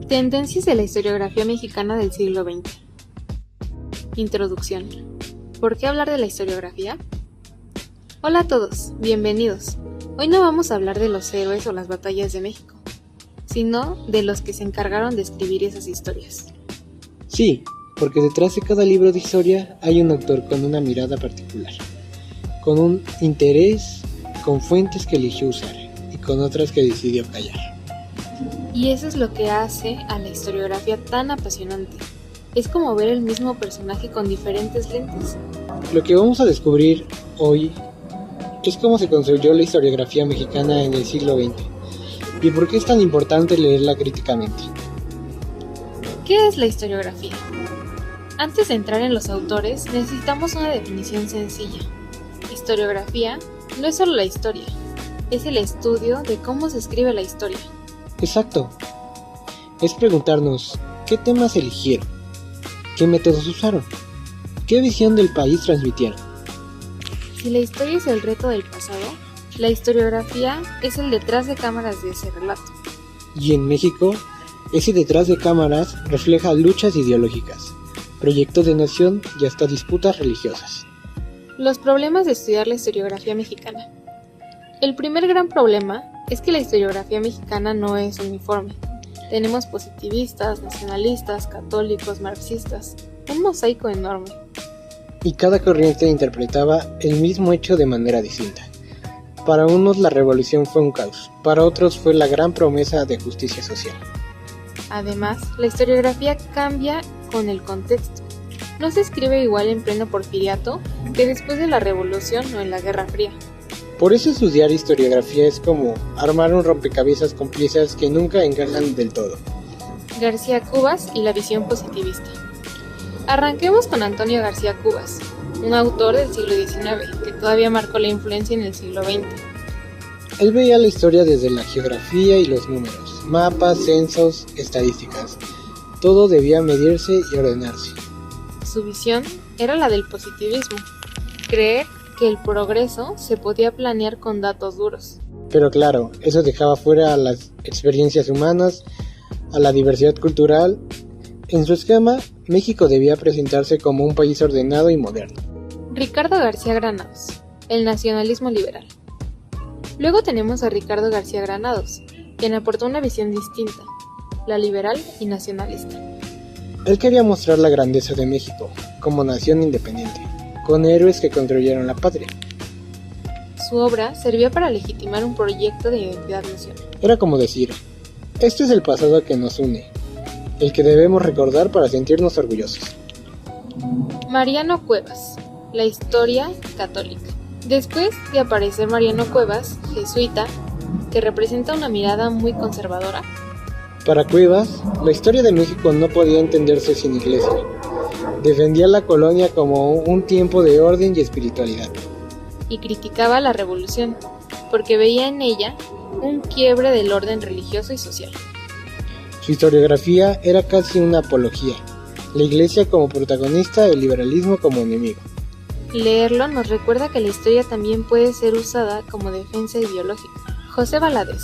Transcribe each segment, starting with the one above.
Tendencias de la historiografía mexicana del siglo XX. Introducción. ¿Por qué hablar de la historiografía? Hola a todos, bienvenidos. Hoy no vamos a hablar de los héroes o las batallas de México, sino de los que se encargaron de escribir esas historias. Sí, porque detrás de cada libro de historia hay un autor con una mirada particular, con un interés, con fuentes que eligió usar y con otras que decidió callar. Y eso es lo que hace a la historiografía tan apasionante. Es como ver el mismo personaje con diferentes lentes. Lo que vamos a descubrir hoy es cómo se construyó la historiografía mexicana en el siglo XX y por qué es tan importante leerla críticamente. ¿Qué es la historiografía? Antes de entrar en los autores, necesitamos una definición sencilla. Historiografía no es solo la historia, es el estudio de cómo se escribe la historia. Exacto. Es preguntarnos qué temas eligieron, qué métodos usaron, qué visión del país transmitieron. Si la historia es el reto del pasado, la historiografía es el detrás de cámaras de ese relato. Y en México, ese detrás de cámaras refleja luchas ideológicas, proyectos de nación y hasta disputas religiosas. Los problemas de estudiar la historiografía mexicana. El primer gran problema es que la historiografía mexicana no es uniforme. Tenemos positivistas, nacionalistas, católicos, marxistas, un mosaico enorme. Y cada corriente interpretaba el mismo hecho de manera distinta. Para unos la revolución fue un caos, para otros fue la gran promesa de justicia social. Además, la historiografía cambia con el contexto. No se escribe igual en pleno porfiriato que después de la revolución o en la Guerra Fría. Por eso estudiar historiografía es como armar un rompecabezas con piezas que nunca encajan del todo. García Cubas y la visión positivista. Arranquemos con Antonio García Cubas, un autor del siglo XIX que todavía marcó la influencia en el siglo XX. Él veía la historia desde la geografía y los números, mapas, censos, estadísticas. Todo debía medirse y ordenarse. Su visión era la del positivismo, creer que el progreso se podía planear con datos duros. Pero claro, eso dejaba fuera a las experiencias humanas, a la diversidad cultural. En su esquema, México debía presentarse como un país ordenado y moderno. Ricardo García Granados, el nacionalismo liberal. Luego tenemos a Ricardo García Granados, quien aportó una visión distinta, la liberal y nacionalista. Él quería mostrar la grandeza de México como nación independiente, con héroes que construyeron la patria. Su obra servía para legitimar un proyecto de identidad nacional. Era como decir, este es el pasado que nos une, el que debemos recordar para sentirnos orgullosos. Mariano Cuevas, la historia católica. Después de aparecer Mariano Cuevas, jesuita, que representa una mirada muy conservadora. Para Cuevas, la historia de México no podía entenderse sin iglesia. Defendía la colonia como un tiempo de orden y espiritualidad. Y criticaba la revolución, porque veía en ella un quiebre del orden religioso y social. Su historiografía era casi una apología, la iglesia como protagonista, el liberalismo como enemigo. Leerlo nos recuerda que la historia también puede ser usada como defensa ideológica. José Valadez,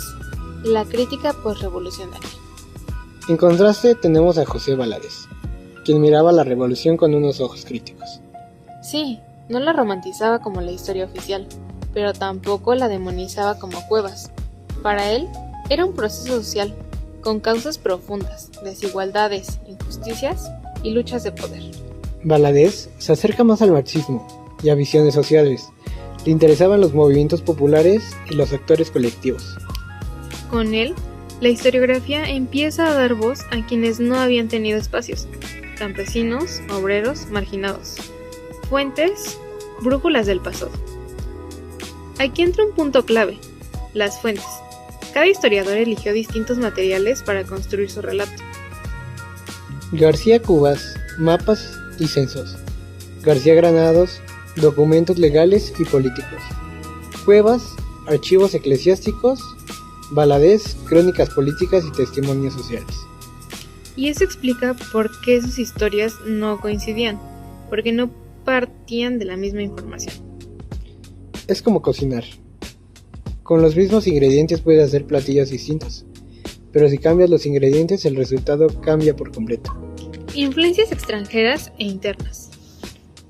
la crítica posrevolucionaria. En contraste tenemos a José Valadez, quien miraba la revolución con unos ojos críticos. Sí, no la romantizaba como la historia oficial, pero tampoco la demonizaba como Cuevas. Para él, era un proceso social, con causas profundas, desigualdades, injusticias y luchas de poder. Valadez se acerca más al marxismo y a visiones sociales. Le interesaban los movimientos populares y los actores colectivos. Con él, la historiografía empieza a dar voz a quienes no habían tenido espacios: campesinos, obreros, marginados. Fuentes, brújulas del pasado. Aquí entra un punto clave: las fuentes. Cada historiador eligió distintos materiales para construir su relato. García Cubas, mapas y censos. García Granados, documentos legales y políticos. Cuevas, archivos eclesiásticos. Valadez, crónicas políticas y testimonios sociales. Y eso explica por qué sus historias no coincidían, porque no partían de la misma información. Es como cocinar. Con los mismos ingredientes puedes hacer platillos distintos, pero si cambias los ingredientes el resultado cambia por completo. Influencias extranjeras e internas.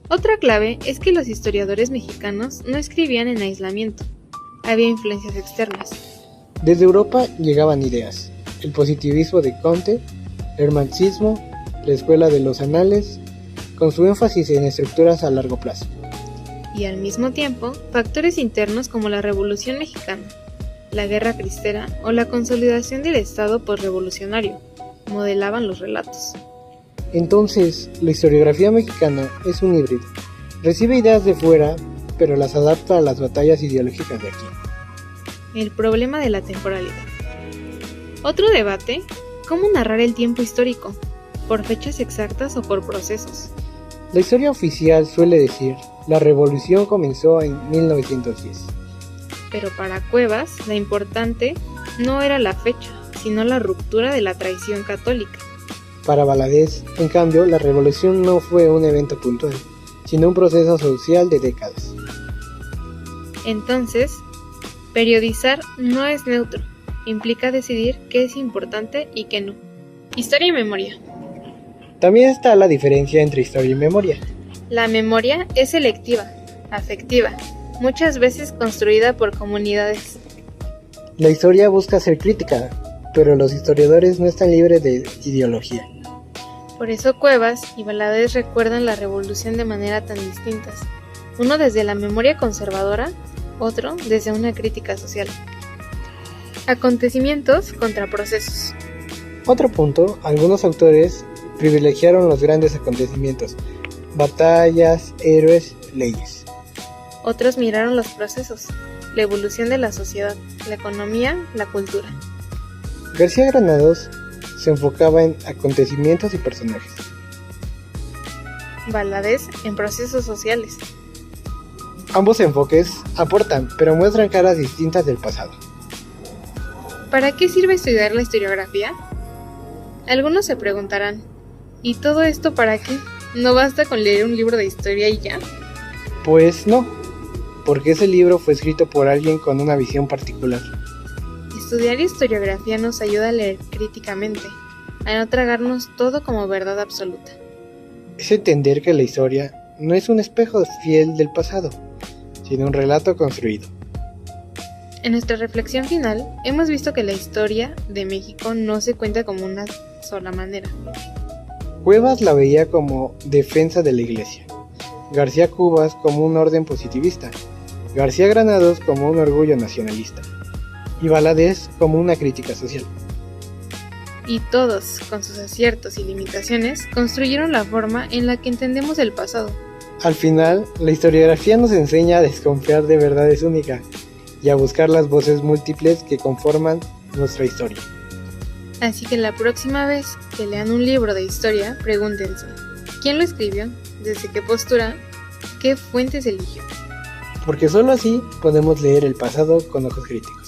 Otra clave es que los historiadores mexicanos no escribían en aislamiento, había influencias externas. Desde Europa llegaban ideas, el positivismo de Comte, el marxismo, la escuela de los anales, con su énfasis en estructuras a largo plazo. Y al mismo tiempo, factores internos como la Revolución Mexicana, la Guerra Cristera o la consolidación del Estado postrevolucionario modelaban los relatos. Entonces, la historiografía mexicana es un híbrido. Recibe ideas de fuera, pero las adapta a las batallas ideológicas de aquí. El problema de la temporalidad. Otro debate, ¿cómo narrar el tiempo histórico? ¿Por fechas exactas o por procesos? La historia oficial suele decir, la revolución comenzó en 1910. Pero para Cuevas, la importante no era la fecha, sino la ruptura de la tradición católica. Para Valadez, en cambio, la revolución no fue un evento puntual, sino un proceso social de décadas. Entonces, periodizar no es neutro, implica decidir qué es importante y qué no. Historia y memoria. También está la diferencia entre historia y memoria. La memoria es selectiva, afectiva, muchas veces construida por comunidades. La historia busca ser crítica, pero los historiadores no están libres de ideología. Por eso Cuevas y Valadez recuerdan la revolución de manera tan distintas, uno desde la memoria conservadora, otro desde una crítica social. Acontecimientos contra procesos. Otro punto, algunos autores privilegiaron los grandes acontecimientos, batallas, héroes, leyes. Otros miraron los procesos, la evolución de la sociedad, la economía, la cultura. García Granados se enfocaba en acontecimientos y personajes. Valadez en procesos sociales. Ambos enfoques aportan, pero muestran caras distintas del pasado. ¿Para qué sirve estudiar la historiografía? Algunos se preguntarán, ¿y todo esto para qué? ¿No basta con leer un libro de historia y ya? Pues no, porque ese libro fue escrito por alguien con una visión particular. Estudiar historiografía nos ayuda a leer críticamente, a no tragarnos todo como verdad absoluta. Es entender que la historia no es un espejo fiel del pasado, sino un relato construido. En nuestra reflexión final, hemos visto que la historia de México no se cuenta como una sola manera. Cuevas la veía como defensa de la iglesia, García Cubas como un orden positivista, García Granados como un orgullo nacionalista, y Valadez como una crítica social. Y todos, con sus aciertos y limitaciones, construyeron la forma en la que entendemos el pasado. Al final, la historiografía nos enseña a desconfiar de verdades únicas y a buscar las voces múltiples que conforman nuestra historia. Así que la próxima vez que lean un libro de historia, pregúntense, ¿quién lo escribió? ¿Desde qué postura? ¿Qué fuentes eligió? Porque solo así podemos leer el pasado con ojos críticos.